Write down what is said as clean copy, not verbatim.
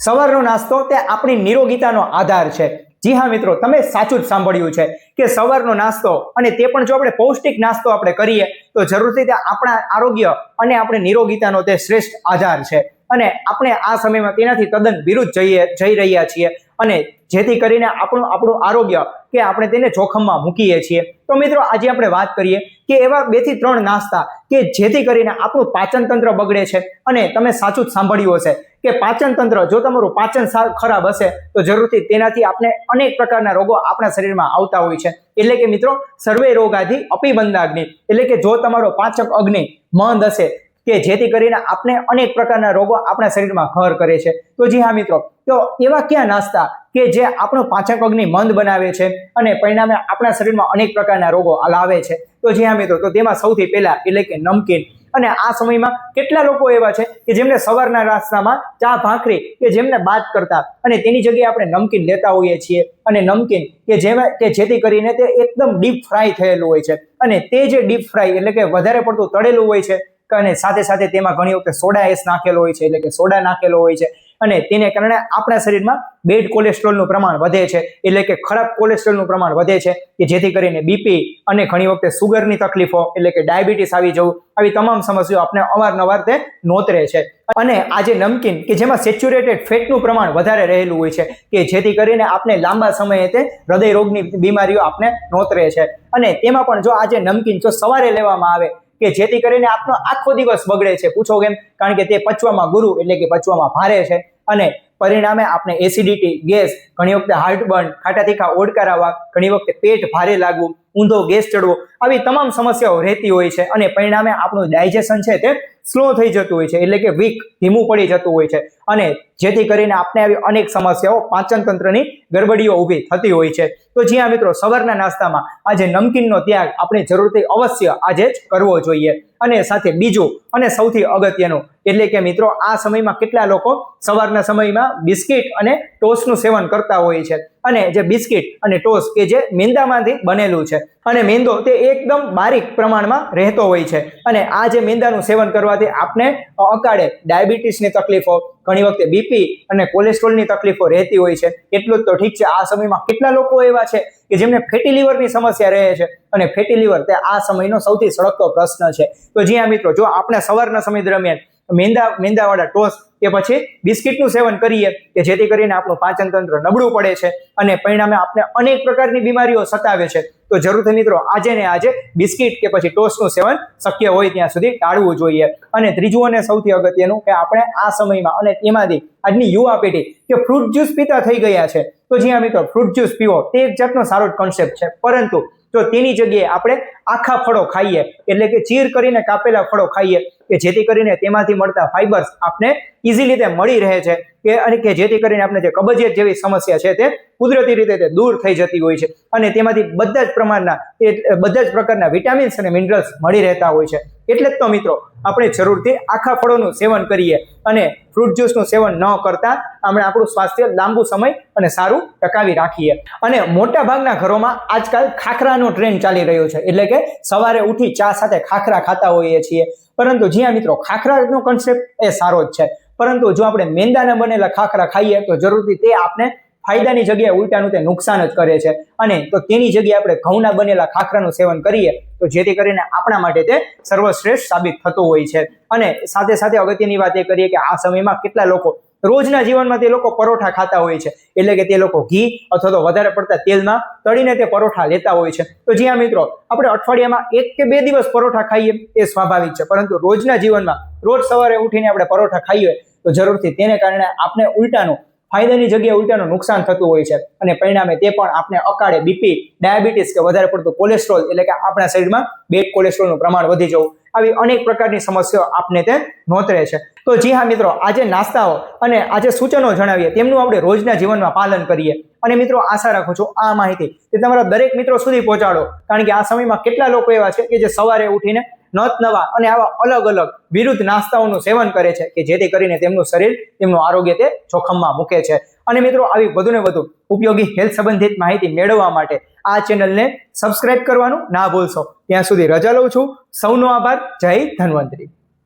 સવારનો નાસ્તો તે આપણી નિરોગીતાનો આધાર છે। જી હા મિત્રો, તમે સાચું જ સાંભળ્યું છે કે સવારનો નાસ્તો, અને તે પણ જો આપણે પૌષ્ટિક નાસ્તો આપણે કરીએ તો જરૂરથી તે આપણા આરોગ્ય અને આપણે નિરોગીતાનો તે શ્રેષ્ઠ આધાર છે। અને આપણે આ સમયમાં તેનાથી તદ્દન વિરુદ્ધ જઈ રહ્યા છીએ, અને જેથી કરીને આપણું આરોગ્ય કે આપણે તેને જોખમમાં મૂકીએ છીએ। તો મિત્રો, આજે આપણે વાત કરીએ કે એવા 2 થી 3 નાસ્તા કે જેથી કરીને આપણું પાચન તંત્ર બગડે છે। અને તમે સાચું જ સાંભળ્યું હશે કે પાચન તંત્ર, જો તમારું પાચન ખરાબ હશે તો જરૂરથી તેનાથી આપણે અનેક પ્રકારના રોગો આપણા શરીરમાં આવતા હોય છે। એટલે કે મિત્રો, સર્વે રોગાધિ અપિબંધાગ્નિ, એટલે કે જો તમારો પાચક અગ્નિ મંદ હશે કે જેથી કરીને આપણે અનેક પ્રકારના રોગો આપણા શરીરમાં ઘર કરે છે। તો જી હા મિત્રો, તો એવા કયા નાસ્તા કે જે આપણો પાચક અગ્નિ મંદ બનાવે છે અને પરિણામે આપણા શરીરમાં અનેક પ્રકારના રોગો લાવે છે? તો જી હા મિત્રો, તો તેમાં સૌથી પહેલા એટલે કે નમકીન। અને આ સમયમાં કેટલા લોકો એવા છે કે જેમને સવારના નાસ્તામાં ચા ભાખરી કે જેમને બાદ કરતા અને તેની જગ્યાએ આપણે નમકીન લેતા હોઈએ છીએ। અને નમકીન કે જેથી કરીને તે એકદમ ડીપ ફ્રાય થયેલું હોય છે, અને તે જે ડીપ ફ્રાય એટલે કે વધારે પડતું તળેલું હોય છે, અને સાથે સાથે તેમાં ઘણી વખત સોડા એસ નાખેલો હોય છે, એટલે કે સોડા નાખેલો હોય છે, અને તેને કારણે આપણા શરીરમાં બેડ કોલેસ્ટ્રોલનું પ્રમાણ વધે છે, એટલે કે ખરાબ કોલેસ્ટ્રોલનું પ્રમાણ વધે છે, કે જેથી કરીને બીપી અને ઘણી વખતે સુગરની તકલીફો એટલે કે ડાયાબિટીસ આવી જવું, આવી તમામ સમસ્યાઓ આપણે અવારનવાર તે નોતરે છે। અને આ જે નમકીન કે જેમાં સેચ્યુરેટેડ ફેટનું પ્રમાણ વધારે રહેલું હોય છે, કે જેથી કરીને આપણે લાંબા સમયે તે હૃદય રોગની બીમારીઓ આપણે નોતરે છે। અને તેમાં પણ જો આ જે નમકીન જો સવારે લેવામાં આવે કે જેથી કરીને આપણો આખો દિવસ બગડે છે। પૂછો કેમ? કારણ કે તે પચવામાં ગુરુ એટલે કે પચવામાં ભારે છે, અને પરિણામે આપણે એસિડિટી, ગેસ, ઘણી વખતે હાર્ટબર્ન, ખાટા તીખા ઓડકાર આવવા, ઘણી વખતે પેટ ભારે લાગવું, ઊંધો ગેસ ચડવો, આવી તમામ સમસ્યાઓ રહેતી હોય છે। અને પરિણામે આપણું ડાયજેશન છે તે સ્લો થઈ જતું હોય છે, એટલે કે વીક, ધીમું પડી જતું હોય છે, અને જેથી કરીને આપણે આવી અનેક સમસ્યાઓ, પાચન તંત્રની ગડબડીઓ ઊભી થતી હોય છે। તો જી હા મિત્રો, સવારના નાસ્તામાં આજે નમકીનનો ત્યાગ આપણે જરૂરથી અવશ્ય આજે જ કરવો જોઈએ। અને સાથે બીજું અને સૌથી અગત્યનું એટલે કે મિત્રો, આ સમયમાં કેટલા લોકો સવારના સમયમાં બિસ્કિટ અને ટોસ્ટનું સેવન કરતા હોય છે। અને જે બિસ્કિટ અને ટોસ્ટ કે જે મેંદામાંથી બનેલું છે, અને મેંદો તે એકદમ બારીક પ્રમાણમાં રહેતો હોય છે, અને આ જે મેંદાનું સેવન કરવાથી આપણે અકાળે ડાયાબિટીસની તકલીફો, ઘણી વખતે બીપી અને કોલેસ્ટ્રોલની તકલીફો રહેતી હોય છે। એટલું જ તો ઠીક છે, આ સમયમાં કેટલા લોકો એવા છે કે જેમને ફેટી લીવરની સમસ્યા રહે છે, અને ફેટી લીવર તે આ સમયનો સૌથી સળગતો પ્રશ્ન છે। તો જી હા મિત્રો, જો આપણે સવારના સમય દરમિયાન મેંદાવાળા ટોસ્ટ કે પછી બિસ્કિટનું સેવન કરીએ કે જેથી કરીને આપણું પાચન તંત્ર નબળું પડે છે, અને પરિણામે આપણે અનેક પ્રકારની બીમારીઓ સતાવે છે, તો જરૂરથી મિત્રો આજે ને આજે બિસ્કિટ કે પછી ટોસ્ટનું સેવન શક્ય હોય ત્યાં સુધી ટાળવું જોઈએ। અને ત્રીજું અને સૌથી અગત્યનું કે આપણે આ સમયમાં, અને તેમાંથી આજની યુવા પેઢી કે ફ્રૂટ જ્યુસ પીતા થઈ ગયા છે, તો જી હા મિત્રો, ફ્રૂટ જ્યુસ પીવો તે એક જાતનો સારો કોન્સેપ્ટ છે, પરંતુ તો તેની જગ્યાએ આપણે આખા ફળો ખાઈએ, એટલે કે ચીર કરીને કાપેલા ફળો ખાઈએ, કે જેથી કરીને તેમાંથી મળતા ફાઈબર્સ આપણે ઇઝીલી તે મળી રહે છે, કે જેથી કરીને આપણે જે કબજિયાત જેવી સમસ્યા છે તે કુદરતી રીતે તે દૂર થઈ જતી હોય છે, અને તેમાંથી બધા જ પ્રકારના વિટામિન્સ અને મિનરલ્સ મળી રહેતા હોય છે। એટલે જ તો મિત્રો, આપણે જરૂરથી આખા ફળોનું સેવન કરીએ, અને ફ્રૂટ જ્યુસનું સેવન ન કરતા આપણે આપણું સ્વાસ્થ્ય લાંબુ સમય અને સારું ટકાવી રાખીએ। અને મોટા ભાગના ઘરોમાં આજકાલ ખાખરાનો ટ્રેન્ડ ચાલી રહ્યો છે, એટલે કે સવારે ઉઠી ચા સાથે ખાખરા ખાતા હોઈએ છીએ, પરંતુ જી હા મિત્રો, ખાખરાનો કોન્સેપ્ટ એ સારો જ છે, પરંતુ જો આપણે મેંદાના બનેલા ખાખરા ખાઈએ તો જરૂરથી તે આપણે ફાયદાની જગ્યાએ ઉલટાનું તે નુકસાન જ કરે છે। અને તો તેની જગ્યાએ આપણે ઘઉંના બનેલા ખાખરાનું સેવન કરીએ તો જેથી કરીને આપણા માટે તે સર્વશ્રેષ્ઠ સાબિત થતું હોય છે। અને સાથે સાથે અગત્યની વાત એ કરીએ કે આ સમયમાં કેટલા લોકો રોજના જીવનમાં તે લોકો પરોઠા ખાતા હોય છે, એટલે કે તે લોકો ઘી અથવા તો વધારે પડતા તેલમાં તળીને તે પરોઠા લેતા હોય છે। તો જી હા મિત્રો, આપણે અઠવાડિયામાં 1 કે 2 દિવસ પરોઠા ખાઈએ એ સ્વાભાવિક છે, પરંતુ રોજના જીવનમાં રોજ સવારે ઉઠીને આપણે પરોઠા ખાઈએ તો જરૂરથી તેને કારણે આપણે ઉલટાનું, ફાયદાની જગ્યાએ ઉલટાનું નુકસાન થતું હોય છે, અને પરિણામે તે પણ આપણે અકાળે બીપી, ડાયાબિટીસ કે વધારે પડતું કોલેસ્ટ્રોલ એટલે કે આપણા શરીરમાં બેડ કોલેસ્ટ્રોલનું પ્રમાણ વધી જવું, આવી અનેક પ્રકારની સમસ્યાઓ આપણે તે નોતરે છે। તો જી હા મિત્રો, આજે નાસ્તાઓ અને આજે સૂચનો જણાવીએ તેમનું આપણે રોજના જીવનમાં પાલન કરીએ। અને મિત્રો, આશા રાખું છું આ માહિતી તે તમારા દરેક મિત્રો સુધી પહોંચાડો, કારણ કે આ સમયમાં કેટલા લોકો એવા છે કે જે સવારે ઉઠીને નવા અને આવા અલગ અલગ વિરુદ્ધ નાસ્તાઓનું સેવન કરે છે, કે જેથી કરીને તેમનું શરીર, તેમનું આરોગ્ય તે જોખમમાં મૂકે છે। અને મિત્રો, આવી વધુ ને વધુ ઉપયોગી હેલ્થ સંબંધિત માહિતી મેળવવા માટે આ ચેનલને સબસ્ક્રાઇબ કરવાનું ના ભૂલશો। ત્યાં સુધી રજા લઉં છું। સૌનો આભાર। જય ધન્વંતરી।